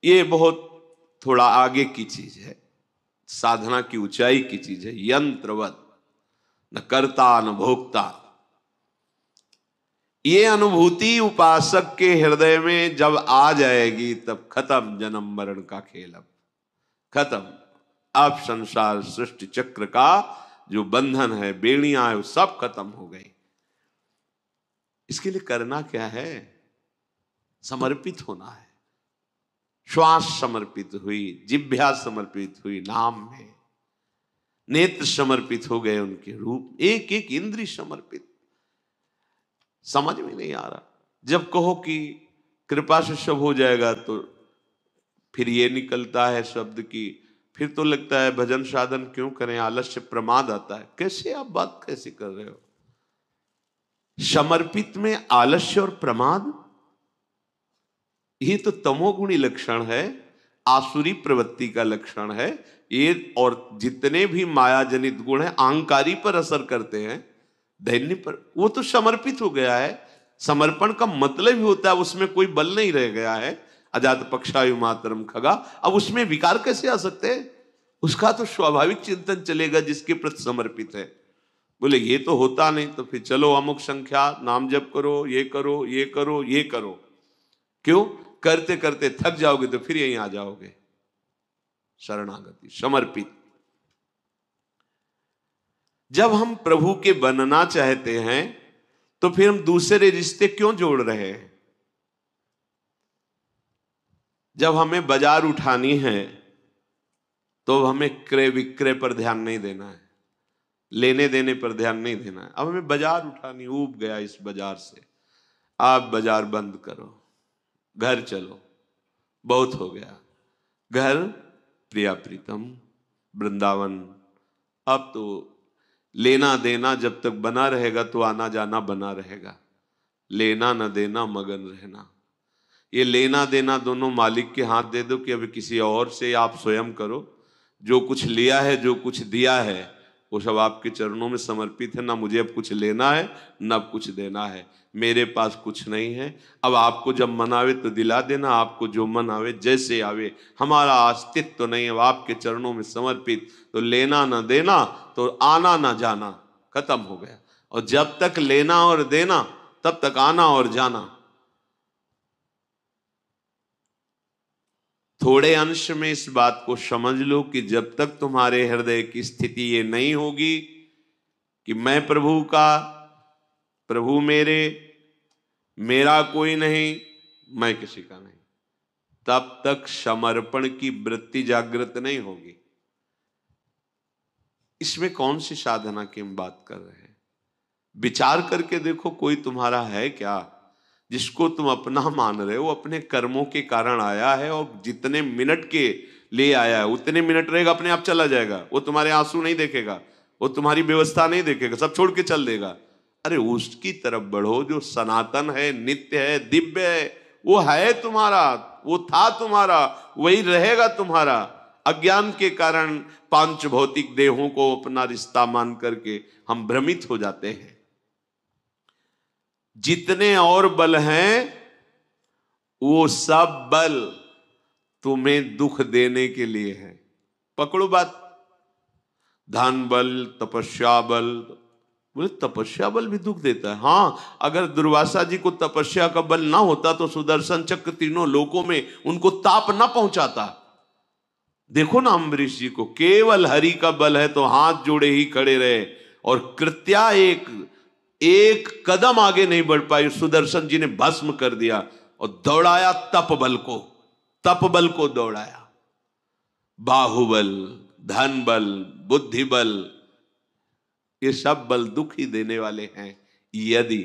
ये बहुत थोड़ा आगे की चीज है, साधना की ऊंचाई की चीज है। यंत्रवत, न कर्ता न भोक्ता, ये अनुभूति उपासक के हृदय में जब आ जाएगी तब खत्म जन्म मरण का खेल। अब खत्म, अब संसार सृष्टि चक्र का जो बंधन है, बेड़ियां है, वो सब खत्म हो गई। इसके लिए करना क्या है? समर्पित होना है। श्वास समर्पित हुई, जिह्वा समर्पित हुई नाम में, नेत्र समर्पित हो गए उनके रूप, एक एक इंद्रिय समर्पित। समझ में नहीं आ रहा। जब कहो कि कृपा से सब हो जाएगा तो फिर ये निकलता है शब्द की, फिर तो लगता है भजन साधन क्यों करें, आलस्य प्रमाद आता है। कैसे आप बात कैसे कर रहे हो? समर्पित में आलस्य और प्रमाद, ये तो तमोगुणी लक्षण है, आसुरी प्रवृत्ति का लक्षण है ये। और जितने भी माया जनित गुण है अहंकारी पर असर करते हैं, दैन्य पर, वो तो समर्पित हो गया है। समर्पण का मतलब ही होता है उसमें कोई बल नहीं रह गया है। अजात पक्षायु मातरम खगा, अब उसमें विकार कैसे आ सकते हैं? उसका तो स्वाभाविक चिंतन चलेगा जिसके प्रति समर्पित है। बोले ये तो होता नहीं, तो फिर चलो अमुक संख्या नाम जप करो, ये करो, ये करो, ये करो। क्यों? करते करते थक जाओगे तो फिर यहीं आ जाओगे। शरणागति, समर्पित। जब हम प्रभु के बनना चाहते हैं तो फिर हम दूसरे रिश्ते क्यों जोड़ रहे हैं? जब हमें बाजार उठानी है तो हमें क्रय विक्रय पर ध्यान नहीं देना है, लेने देने पर ध्यान नहीं देना है। अब हमें बाजार उठानी, ऊब गया इस बाजार से, आप बाजार बंद करो, घर चलो, बहुत हो गया। घर प्रिया प्रीतम वृंदावन। अब तो लेना देना जब तक बना रहेगा तो आना जाना बना रहेगा। लेना न देना मगन रहना। ये लेना देना दोनों मालिक के हाथ दे दो कि अभी किसी और से आप स्वयं करो। जो कुछ लिया है, जो कुछ दिया है, वो सब आपके चरणों में समर्पित है। ना मुझे अब कुछ लेना है, ना अब कुछ देना है। मेरे पास कुछ नहीं है। अब आपको जब मन आवे तो दिला देना, आपको जो मन आवे जैसे आवे। हमारा अस्तित्व तो नहीं है, आपके चरणों में समर्पित। तो लेना ना देना तो आना ना जाना, खत्म हो गया। और जब तक लेना और देना तब तक आना और जाना। थोड़े अंश में इस बात को समझ लो कि जब तक तुम्हारे हृदय की स्थिति ये नहीं होगी कि मैं प्रभु का, प्रभु मेरे, मेरा कोई नहीं, मैं किसी का नहीं, तब तक समर्पण की वृत्ति जागृत नहीं होगी। इसमें कौन सी साधना की हम बात कर रहे हैं? विचार करके देखो, कोई तुम्हारा है क्या जिसको तुम अपना मान रहे हो? अपने कर्मों के कारण आया है और जितने मिनट के लिए आया है उतने मिनट रहेगा, अपने आप चला जाएगा। वो तुम्हारे आंसू नहीं देखेगा, वो तुम्हारी व्यवस्था नहीं देखेगा, सब छोड़ के चल देगा। अरे उसकी तरफ बढ़ो जो सनातन है, नित्य है, दिव्य है। वो है तुम्हारा, वो था तुम्हारा, वही रहेगा तुम्हारा। अज्ञान के कारण पांच भौतिक देहों को अपना रिश्ता मान करके हम भ्रमित हो जाते हैं। जितने और बल हैं वो सब बल तुम्हें दुख देने के लिए है। पकड़ो बात। धन बल, तपस्या बल। बोले तपस्या बल भी दुख देता है? हाँ, अगर दुर्वासा जी को तपस्या का बल ना होता तो सुदर्शन चक्र तीनों लोकों में उनको ताप ना पहुंचाता। देखो ना अम्बरीश जी को, केवल हरि का बल है तो हाथ जोड़े ही खड़े रहे और कृत्या एक कदम आगे नहीं बढ़ पाई। सुदर्शन जी ने भस्म कर दिया और दौड़ाया तप बल को दौड़ाया। बाहुबल, धन बल, बुद्धि बल, ये सब बल दुख ही देने वाले हैं यदि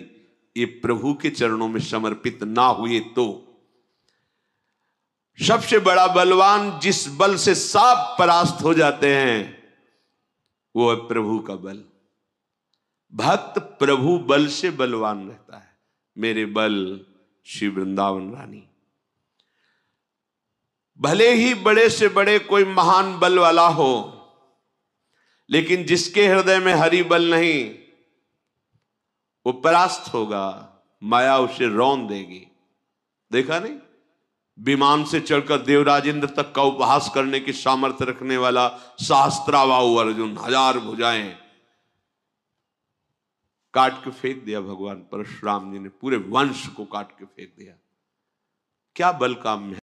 ये प्रभु के चरणों में समर्पित ना हुए तो। सबसे बड़ा बलवान जिस बल से सब परास्त हो जाते हैं वो है प्रभु का बल। भक्त प्रभु बल से बलवान रहता है। मेरे बल श्री वृंदावन रानी। भले ही बड़े से बड़े कोई महान बल वाला हो, लेकिन जिसके हृदय में हरि बल नहीं वो परास्त होगा, माया उसे रौंद देगी। देखा नहीं, विमान से चढ़कर देवराजेंद्र तक का उपहास करने की सामर्थ्य रखने वाला सहस्त्राबाहु अर्जुन, 1000 भुजाएं, काट के फेंक दिया भगवान परशुराम जी ने, पूरे वंश को काट के फेंक दिया। क्या बल काम में